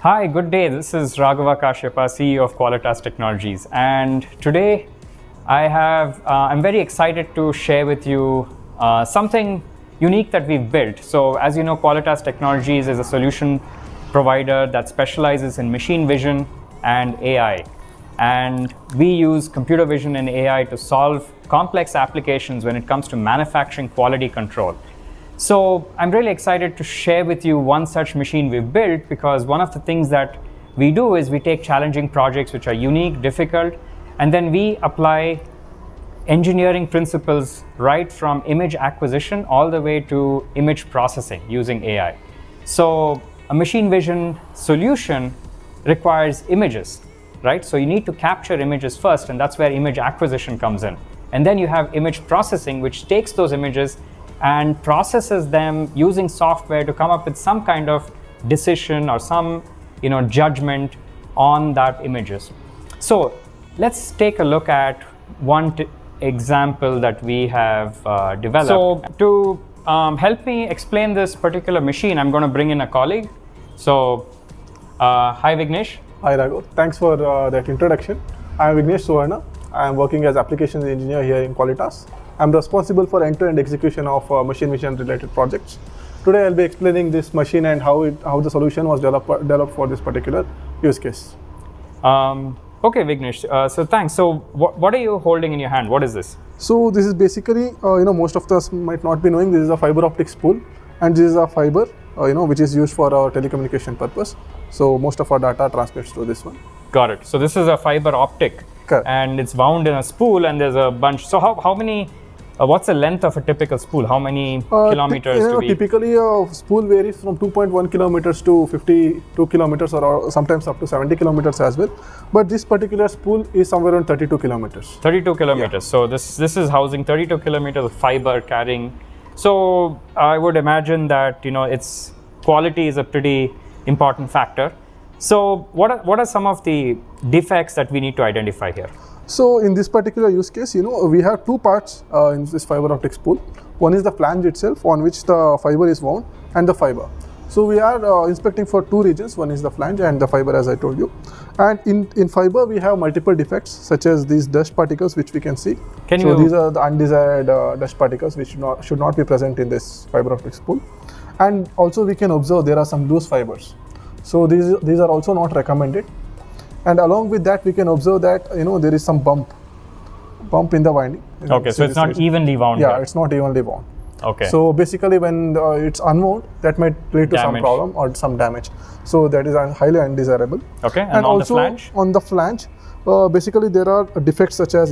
Hi, good day. This is Raghava Kashyapa, CEO of Qualitas Technologies, and today I'm very excited to share with you something unique that we've built. So, as you know, Qualitas Technologies is a solution provider that specializes in machine vision and AI, and we use computer vision and AI to solve complex applications when it comes to manufacturing quality control. So I'm really excited to share with you one such machine we've built, because one of the things that we do is we take challenging projects which are unique, difficult, and then we apply engineering principles right from image acquisition all the way to image processing using AI. So a machine vision solution requires images, right? So you need to capture images first, and that's where image acquisition comes in. And then you have image processing, which takes those images and processes them using software to come up with some kind of decision or some judgment on that images. So let's take a look at one example that we have developed. So to help me explain this particular machine, I'm going to bring in a colleague. So hi Vignesh. Hi Raghav, thanks for that introduction. I am Vignesh Suvarna. I am working as applications engineer here in Qualitas. I'm responsible for end-to-end execution of machine vision related projects. Today I'll be explaining this machine and how the solution was developed for this particular use case. Okay Vignesh, so thanks. So what are you holding in your hand? What is this? So this is basically, most of us might not be knowing, this is a fiber optic spool, and this is a fiber which is used for our telecommunication purpose. So most of our data transmits to this one. Got it. So this is a fiber optic. Correct. And it's wound in a spool, and there's a bunch. So how many, what's the length of a typical spool? How many kilometers do we? Typically a spool varies from 2.1 kilometers to 52 kilometers or sometimes up to 70 kilometers as well. But this particular spool is somewhere around 32 kilometers. 32 kilometers. Yeah. So this is housing 32 kilometers of fiber carrying. So I would imagine that its quality is a pretty important factor. So what are some of the defects that we need to identify here? So in this particular use case, we have two parts in this fiber optic spool. One is the flange itself, on which the fiber is wound, and the fiber. So we are inspecting for two regions. One is the flange and the fiber, as I told you. And in fiber, we have multiple defects, such as these dust particles, which we can see. These are the undesired dust particles, which should not be present in this fiber optic spool. And also we can observe there are some loose fibers. So these are also not recommended. And along with that, we can observe that there is some bump in the winding. Okay, so it's not evenly wound. Yeah, it's not evenly wound. Okay. So basically, when it's unwound, that might lead to some problem or some damage. So that is highly undesirable. Okay, and on also, the flange? On the flange, basically there are defects such as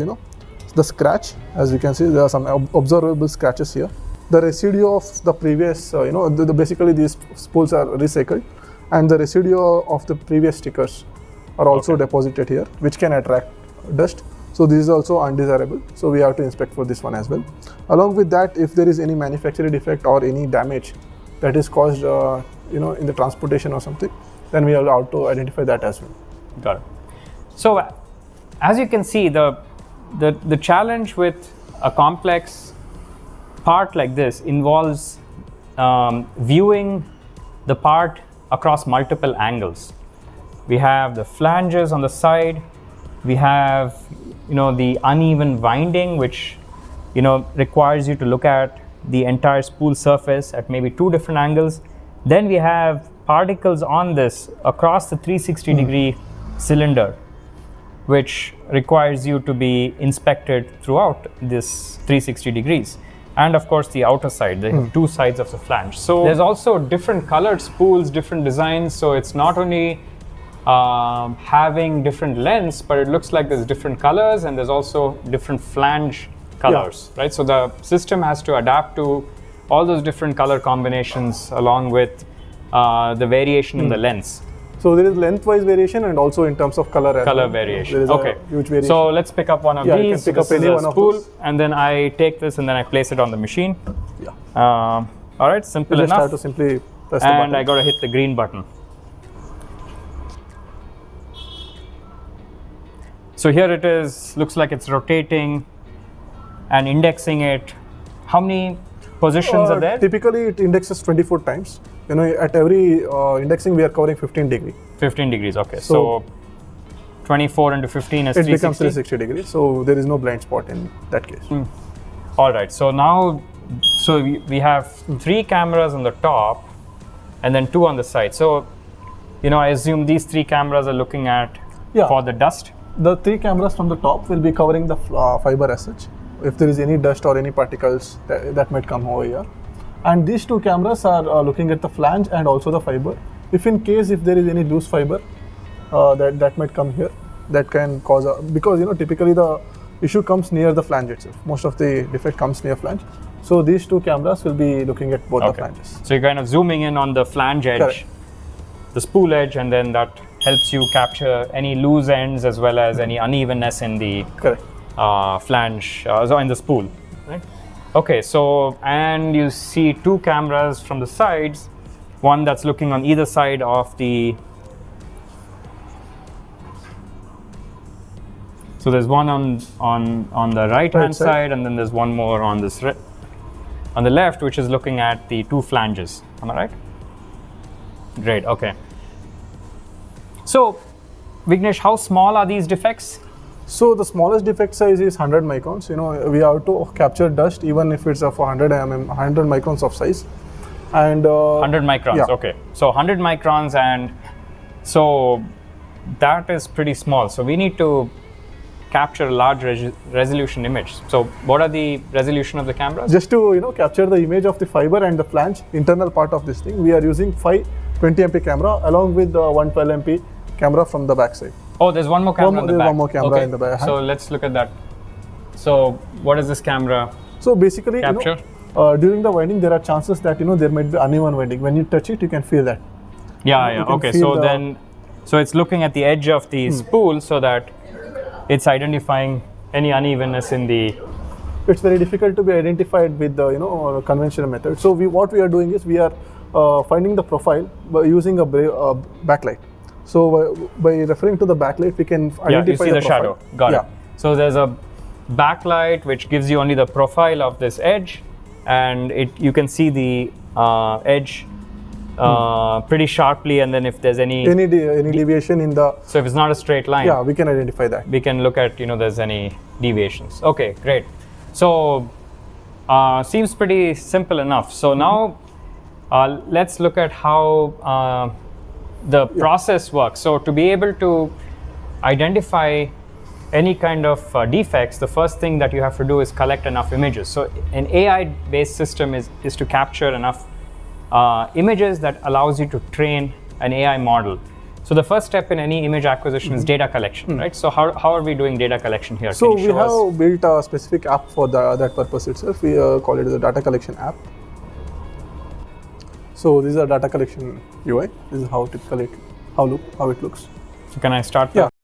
the scratch. As you can see, there are some observable scratches here. The residue of the previous, basically these spools are recycled, and the residue of the previous stickers are also deposited here, which can attract dust. So this is also undesirable. So we have to inspect for this one as well. Along with that, if there is any manufacturing defect or any damage that is caused, in the transportation or something, then we have to identify that as well. Got it. So as you can see, the challenge with a complex part like this involves viewing the part across multiple angles. We have the flanges on the side. We have the uneven winding, which requires you to look at the entire spool surface at maybe two different angles. Then we have particles on this across the 360 degree cylinder, which requires you to be inspected throughout this 360 degrees. And of course the outer side, they have two sides of the flange. So there's also different colored spools, different designs. So it's not only having different lengths, but it looks like there's different colors, and there's also different flange colors, right? So the system has to adapt to all those different color combinations along with the variation in the lengths. So there is lengthwise variation and also in terms of color. Variation. There is a huge variation. So let's pick up one of these. You can pick up any one of spool, and then I take this and then I place it on the machine. Yeah. All right, simple you enough. Just have to simply press the and button. I got to hit the green button. So here it is. Looks like it's rotating and indexing it. How many positions are there? Typically, it indexes 24 times. At every indexing, we are covering 15 degree. 15 degrees, okay. So 24 into 15 is it 360. becomes 360 degrees. So there is no blind spot in that case. All right, so now, so we have 3 cameras on the top and then 2 on the side. So, I assume these 3 cameras are looking at for the dust? The 3 cameras from the top will be covering the fiber as such. If there is any dust or any particles that might come over here. And these 2 cameras are looking at the flange and also the fiber. If in case if there is any loose fiber that might come here, that can cause because typically the issue comes near the flange itself. Most of the defect comes near flange. So these 2 cameras will be looking at both the flanges. So you're kind of zooming in on the flange edge, Correct. the spool edge, and then that helps you capture any loose ends as well as any unevenness in the Correct. Flange, so in the spool. Right? Okay, so and you see 2 cameras from the sides, one that's looking on either side of the. So there's one on the right hand side, and then there's one more on this on the left, which is looking at the 2 flanges. Am I right? Great. Okay. So, Vignesh, how small are these defects? So the smallest defect size is 100 microns. We have to capture dust even if it's of 100 microns of size. And 100 microns. Yeah. Okay. So 100 microns, and so that is pretty small. So we need to capture a large resolution image. So what are the resolution of the cameras? Just to capture the image of the fiber and the flange internal part of this thing, we are using 5 20 MP camera along with the 112 MP camera from the back side. Oh, there's one more camera in the back. One more camera in the back. So let's look at that. So what is this camera? So basically, capture? During the winding, there are chances that there might be uneven winding. When you touch it, you can feel that. Yeah. Okay. So it's looking at the edge of the spool so that it's identifying any unevenness in the. It's very difficult to be identified with the conventional method. So what we are doing is we are finding the profile by using a backlight. So by referring to the backlight, we can identify you see the shadow. Got it. So there's a backlight which gives you only the profile of this edge, and you can see the edge pretty sharply, and then if there's any deviation in the. So if it's not a straight line, we can identify that. We can look at there's any deviations. Okay, great. So seems pretty simple enough. So now let's look at how the process works. So to be able to identify any kind of defects, the first thing that you have to do is collect enough images. So an AI-based system is to capture enough images that allows you to train an AI model. So the first step in any image acquisition is data collection, right? So how are we doing data collection here? So we have built a specific app for that purpose itself. We call it the data collection app. So this is a data collection UI. This is how it looks. So can I start? Yeah.